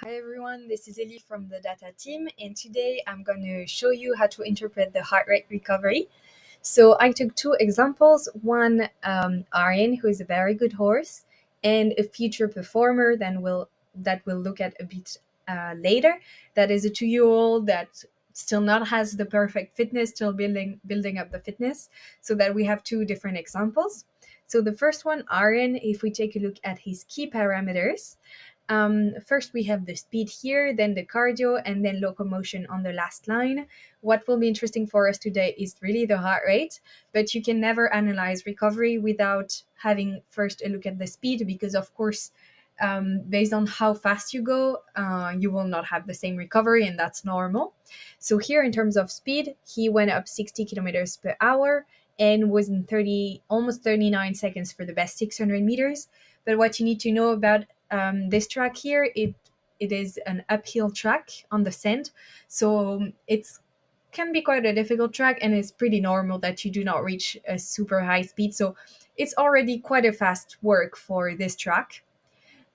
Hi everyone, this is Elif from the data team, and today I'm going to show you how to interpret the heart rate recovery. So I took two examples, one Aryan, who is a very good horse, and a future performer that we'll look at a bit later. That is a 2-year-old that still not has the perfect fitness, still building up the fitness, so that we have two different examples. So the first one, Aryan, if we take a look at his key parameters, first we have the speed here, then the cardio, and then locomotion on the last line. What will be interesting for us today is really the heart rate, but you can never analyze recovery without having first a look at the speed, because of course, based on how fast you go, you will not have the same recovery, and that's normal. So here in terms of speed, he went up 60 kilometers per hour and was in almost 39 seconds for the best 600 meters. But what you need to know about this track here, it is an uphill track on the sand, so it's can be quite a difficult track, and it's pretty normal that you do not reach a super high speed. So it's already quite a fast work for this track.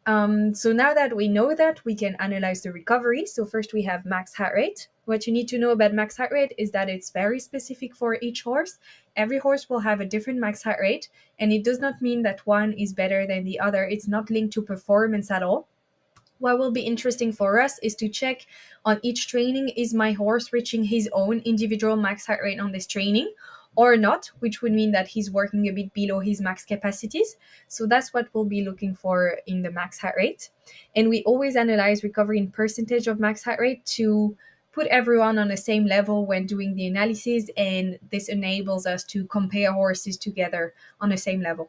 So now that we know that, we can analyze the recovery. So first we have max heart rate. What you need to know about max heart rate is that it's very specific for each horse. Every horse will have a different max heart rate, and it does not mean that one is better than the other. It's not linked to performance at all. What will be interesting for us is to check on each training, is my horse reaching his own individual max heart rate on this training or not, which would mean that he's working a bit below his max capacities. So that's what we'll be looking for in the max heart rate. And we always analyze recovery in percentage of max heart rate to put everyone on the same level when doing the analysis, and this enables us to compare horses together on the same level.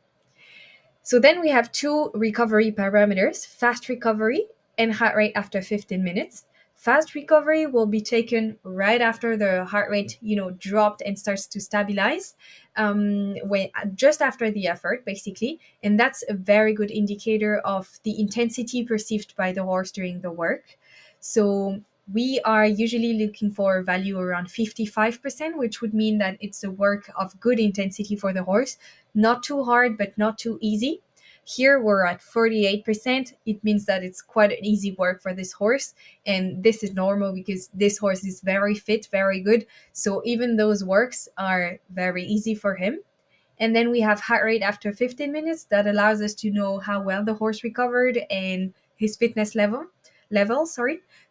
So then we have two recovery parameters, fast recovery and heart rate after 15 minutes. Fast recovery will be taken right after the heart rate, dropped and starts to stabilize, just after the effort, basically. And that's a very good indicator of the intensity perceived by the horse during the work. So we are usually looking for a value around 55%, which would mean that it's a work of good intensity for the horse, not too hard, but not too easy. Here we're at 48%. It means that it's quite an easy work for this horse. And this is normal because this horse is very fit, very good. So even those works are very easy for him. And then we have heart rate after 15 minutes that allows us to know how well the horse recovered and his fitness level.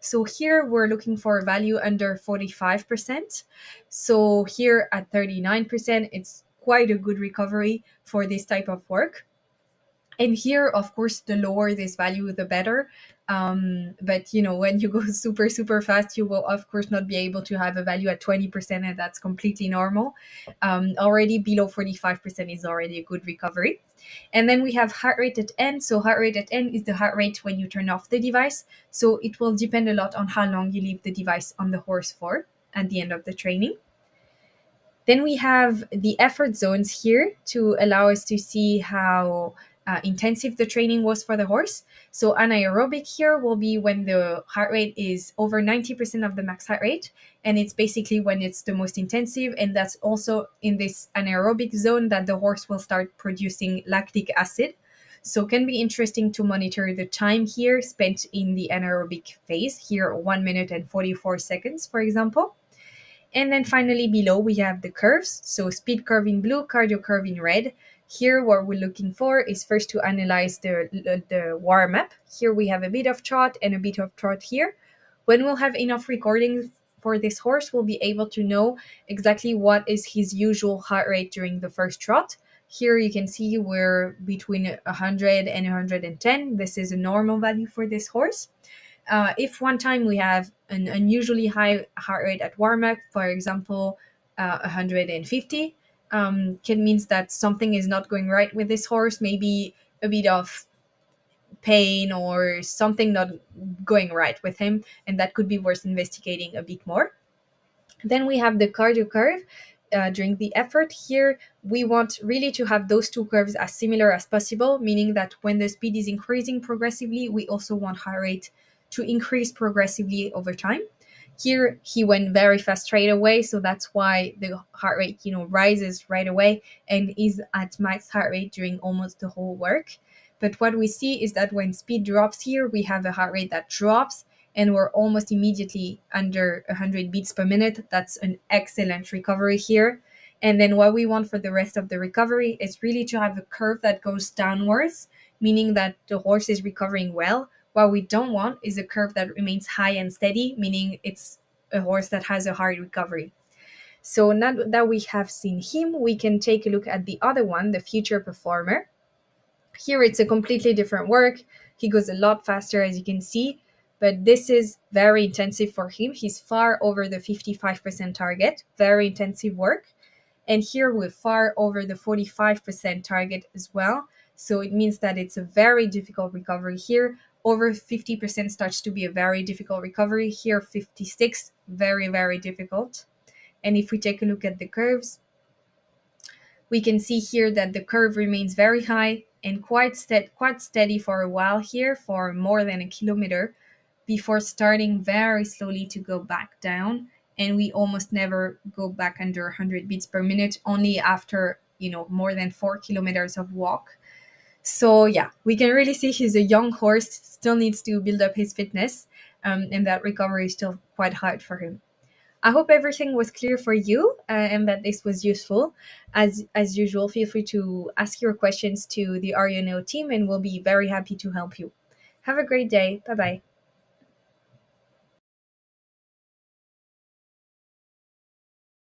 So here we're looking for a value under 45%. So here at 39%, it's quite a good recovery for this type of work. And here, of course, the lower this value, the better. But when you go super, super fast, you will, of course, not be able to have a value at 20%, and that's completely normal. Already below 45% is already a good recovery. And then we have heart rate at end. So heart rate at end is the heart rate when you turn off the device. So it will depend a lot on how long you leave the device on the horse for at the end of the training. Then we have the effort zones here to allow us to see how intensive the training was for the horse. So anaerobic here will be when the heart rate is over 90% of the max heart rate, and it's basically when it's the most intensive, and that's also in this anaerobic zone that the horse will start producing lactic acid. So it can be interesting to monitor the time here spent in the anaerobic phase, here 1 minute and 44 seconds, for example. And then finally below we have the curves. So speed curve in blue, cardio curve in red. Here what we're looking for is first to analyze the warm-up. Here we have a bit of trot and a bit of trot here. When we'll have enough recordings for this horse, we'll be able to know exactly what is his usual heart rate during the first trot. Here you can see we're between 100 and 110. This is a normal value for this horse. If one time we have an unusually high heart rate at warm-up, for example, 150, can means that something is not going right with this horse, maybe a bit of pain or something not going right with him, and that could be worth investigating a bit more. Then we have the cardio curve. During the effort here, we want really to have those two curves as similar as possible, meaning that when the speed is increasing progressively, we also want heart rate to increase progressively over time. Here he went very fast straight away, so that's why the heart rate, rises right away and is at max heart rate during almost the whole work. But what we see is that when speed drops here, we have a heart rate that drops and we're almost immediately under 100 beats per minute. That's an excellent recovery here. And then what we want for the rest of the recovery is really to have a curve that goes downwards, meaning that the horse is recovering well. What we don't want is a curve that remains high and steady, meaning it's a horse that has a hard recovery. So now that we have seen him, we can take a look at the other one, the future performer. Here it's a completely different work. He goes a lot faster, as you can see, but this is very intensive for him. He's far over the 55% target, very intensive work. And here we're far over the 45% target as well. So it means that it's a very difficult recovery here. Over 50% starts to be a very difficult recovery. Here, 56, very, very difficult. And if we take a look at the curves, we can see here that the curve remains very high and quite steady for a while here, for more than a kilometer, before starting very slowly to go back down. And we almost never go back under 100 beats per minute, only after, more than 4 kilometers of walk. So yeah, we can really see he's a young horse, still needs to build up his fitness, and that recovery is still quite hard for him. I hope everything was clear for you, and that this was useful. As usual, feel free to ask your questions to the Arioneo team, and we'll be very happy to help you. Have a great day. Bye bye.